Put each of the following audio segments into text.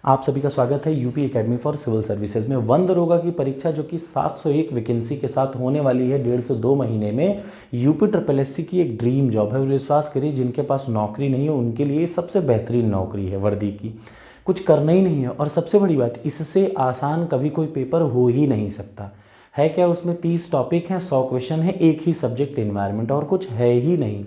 आप सभी का स्वागत है UP academy for civil services में। वन दरोगा की परीक्षा जो कि 701 वैकेंसी के साथ होने वाली है 1.5 से 2 महीने में। यूपी ट्रिपल एससी की एक ड्रीम जॉब है। विश्वास करिए, जिनके पास नौकरी नहीं है उनके लिए सबसे बेहतरीन नौकरी है वर्दी की। कुछ करना ही नहीं है, और सबसे बड़ी बात, इससे आसान कभी कोई पेपर हो ही नहीं सकता है। क्या उसमें 30 टॉपिक हैं, 100 क्वेश्चन है, एक ही सब्जेक्ट एनवायरनमेंट, और कुछ है ही नहीं।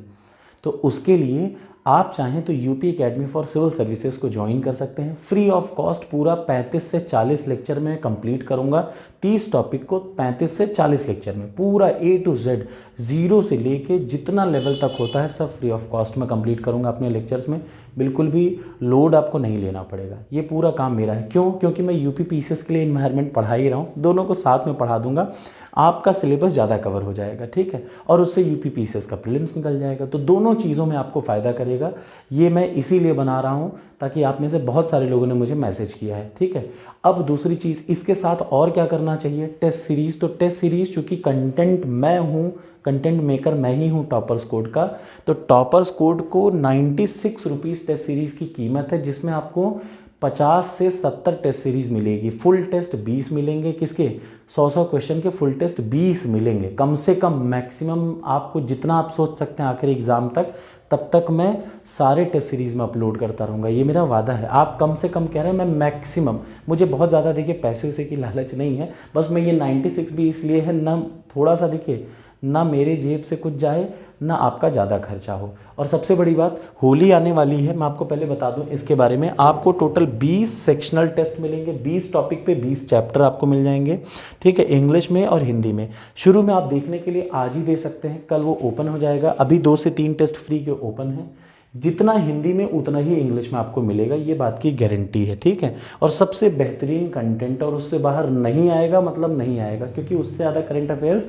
तो उसके लिए आप चाहें तो UP academy for civil services को ज्वाइन कर सकते हैं। फ्री ऑफ कॉस्ट पूरा 35 से 40 लेक्चर में कंप्लीट करूंगा। 30 टॉपिक को 35 से 40 लेक्चर में पूरा A to Z, जीरो से लेके जितना लेवल तक होता है सब फ्री ऑफ कॉस्ट में कंप्लीट करूंगा अपने लेक्चर्स में। बिल्कुल भी लोड आपको नहीं लेना पड़ेगा, ये पूरा काम मेरा है। क्यों? क्योंकि मैं यूपी पीसीएस के लिए एनवायरनमेंट पढ़ा ही रहा हूँ, दोनों को साथ में पढ़ा दूंगा। आपका सिलेबस ज़्यादा कवर हो जाएगा, ठीक है, और उससे यूपी पीसीएस का प्रीलिम्स निकल जाएगा। तो दोनों चीज़ों में आपको फ़ायदा करेगा। ये मैं इसीलिए बना रहा हूँ ताकि आप में से बहुत सारे लोगों ने मुझे मैसेज किया है, ठीक है। अब दूसरी चीज़, इसके साथ और क्या करना चाहिए? Test series. तो टेस्ट सीरीज़ चूँकि कंटेंट मैं हूँ, कंटेंट मेकर मैं ही हूँ टॉपर्स कोड का, तो टॉपर्स कोड को 96 रुपीज़ टेस्ट सीरीज़ की कीमत है, जिसमें आपको 50 से 70 टेस्ट सीरीज़ मिलेगी। फुल टेस्ट 20 मिलेंगे। किसके? 100 क्वेश्चन के फुल टेस्ट 20 मिलेंगे कम से कम। मैक्सिमम आपको जितना आप सोच सकते हैं आखिरी एग्ज़ाम तक, तब तक मैं सारे टेस्ट सीरीज़ में अपलोड करता रहूँगा, ये मेरा वादा है। आप कम से कम कह रहे हैं, मैं मैक्सिमम, मुझे बहुत ज़्यादा देखिए पैसे वैसे की लालच नहीं है, बस मैं ये 96 भी इसलिए है ना, थोड़ा सा देखिए ना मेरे जेब से कुछ जाए ना आपका ज़्यादा खर्चा हो। और सबसे बड़ी बात, होली आने वाली है, मैं आपको पहले बता दूं इसके बारे में। आपको टोटल 20 सेक्शनल टेस्ट मिलेंगे, 20 टॉपिक पे 20 चैप्टर आपको मिल जाएंगे, ठीक है, इंग्लिश में और हिंदी में। शुरू में आप देखने के लिए आज ही दे सकते हैं, कल वो ओपन हो जाएगा। अभी 2 से 3 टेस्ट फ्री के ओपन हैं। जितना हिंदी में उतना ही इंग्लिश में आपको मिलेगा, ये बात की गारंटी है, ठीक है। और सबसे बेहतरीन कंटेंट, और उससे बाहर नहीं आएगा मतलब नहीं आएगा, क्योंकि उससे ज़्यादा करंट अफेयर्स,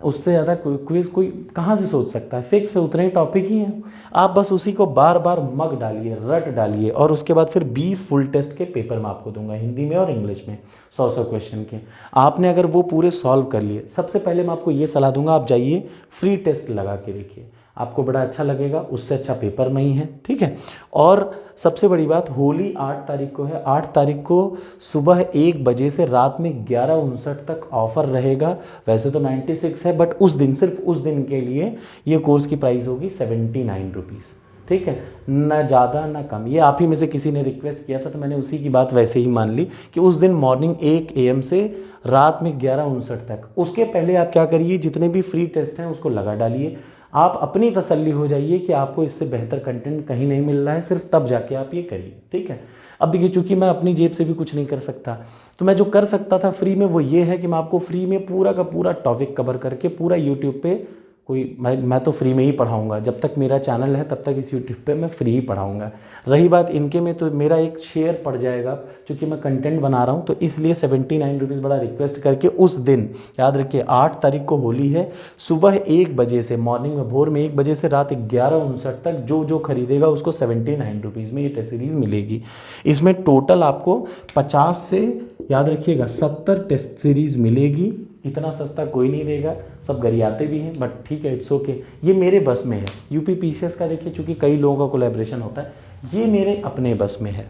उससे ज़्यादा क्विज कोई कहाँ से सोच सकता है। फिक्स है, उतने ही टॉपिक ही हैं, आप बस उसी को बार बार मग डालिए, रट डालिए, और उसके बाद फिर 20 फुल टेस्ट के पेपर मैं आपको दूंगा हिंदी में और इंग्लिश में, 100 क्वेश्चन के। आपने अगर वो पूरे सॉल्व कर लिए, सबसे पहले मैं आपको ये सलाह दूंगा, आप जाइए फ्री टेस्ट लगा के देखिए, आपको बड़ा अच्छा लगेगा, उससे अच्छा पेपर नहीं है, ठीक है। और सबसे बड़ी बात, होली 8 तारीख को है। 8 तारीख को सुबह 1 बजे से रात में 11:59 तक ऑफर रहेगा। वैसे तो 96 है, बट उस दिन, सिर्फ उस दिन के लिए ये कोर्स की प्राइस होगी 79 रुपीज़, ठीक है, ना ज़्यादा ना कम। ये आप ही में से किसी ने रिक्वेस्ट किया था, तो मैंने उसी की बात वैसे ही मान ली कि उस दिन मॉर्निंग 1 AM से रात में 11:59 तक। उसके पहले आप क्या करिए, जितने भी फ्री टेस्ट हैं उसको लगा डालिए। आप अपनी तसल्ली हो जाइए कि आपको इससे बेहतर कंटेंट कहीं नहीं मिल रहा है, सिर्फ तब जाके आप ये करिए, ठीक है। अब देखिए, चूंकि मैं अपनी जेब से भी कुछ नहीं कर सकता, तो मैं जो कर सकता था फ्री में वो ये है कि मैं आपको फ्री में पूरा का पूरा टॉपिक कवर करके पूरा यूट्यूब पे, मैं तो फ्री में ही पढ़ाऊंगा। जब तक मेरा चैनल है तब तक इस यूट्यूब पे मैं फ्री ही पढ़ाऊंगा। रही बात इनके में, तो मेरा एक शेयर पड़ जाएगा, क्योंकि मैं कंटेंट बना रहा हूँ, तो इसलिए 79 रुपीज़ बड़ा रिक्वेस्ट करके उस दिन, याद रखिए 8 तारीख को होली है, सुबह 1 बजे से, मॉर्निंग में भोर में 1 बजे से रात 11:59 तक जो जो खरीदेगा उसको 79 रुपीज़ में ये टेस्ट सीरीज़ मिलेगी। इसमें टोटल आपको 50 से, याद रखिएगा, 70 टेस्ट सीरीज़ मिलेगी। इतना सस्ता कोई नहीं देगा, सब गरियाते भी हैं, बट ठीक है, इट्स ओके। ये मेरे बस में है। यूपी पीसीएस का देखिए, चूँकि कई लोगों का कोलैबोरेशन होता है, ये मेरे अपने बस में है,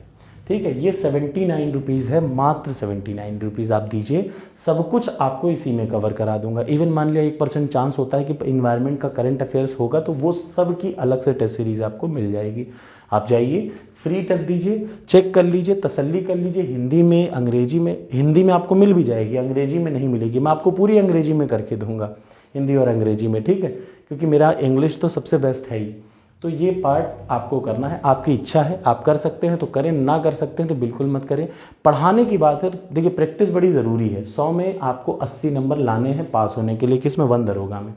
ठीक है। ये 79 रुपीज़ है, मात्र 79 रुपीज़ आप दीजिए, सब कुछ आपको इसी में कवर करा दूंगा। इवन मान लिया 1% चांस होता है कि इन्वायरमेंट का करंट अफेयर्स होगा, तो वो सब की अलग से टेस्ट सीरीज़ आपको मिल जाएगी। आप जाइए, फ्री टेस्ट दीजिए, चेक कर लीजिए, तसल्ली कर लीजिए। हिंदी में, अंग्रेजी में, हिंदी में आपको मिल भी जाएगी, अंग्रेजी में नहीं मिलेगी। मैं आपको पूरी अंग्रेजी में करके दूंगा, हिंदी और अंग्रेजी में, ठीक है, क्योंकि मेरा इंग्लिश तो सबसे बेस्ट है ही। तो ये पार्ट आपको करना है, आपकी इच्छा है, आप कर सकते हैं तो करें, ना कर सकते हैं तो बिल्कुल मत करें। पढ़ाने की बात है तो देखिए, प्रैक्टिस बड़ी ज़रूरी है। 100 में आपको 80 नंबर लाने हैं पास होने के लिए। किसमें? वन दरोगा में।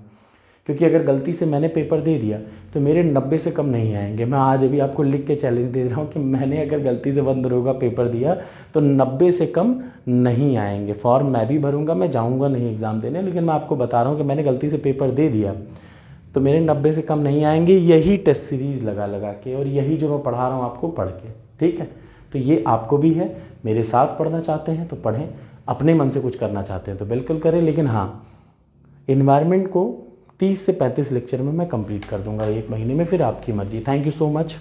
क्योंकि अगर गलती से मैंने पेपर दे दिया तो मेरे 90 से कम नहीं आएंगे। मैं आज अभी आपको लिख के चैलेंज दे रहा हूँ कि मैंने अगर गलती से वन दरोगा पेपर दिया तो 90 से कम नहीं आएंगे। फॉर्म मैं भी भरूंगा, मैं जाऊंगा नहीं एग्ज़ाम देने, लेकिन मैं आपको बता रहा हूँ कि मैंने गलती से पेपर दे दिया तो मेरे 90 से कम नहीं आएंगे, यही टेस्ट सीरीज़ लगा लगा के, और यही जो मैं पढ़ा रहा हूँ आपको पढ़ के, ठीक है। तो ये आपको भी है। मेरे साथ पढ़ना चाहते हैं तो पढ़ें, अपने मन से कुछ करना चाहते हैं तो बिल्कुल करें, लेकिन हाँ, इन्वायरमेंट को 30 से 35 लेक्चर में मैं कंप्लीट कर दूंगा 1 महीने में, फिर आपकी मर्जी। Thank you so much.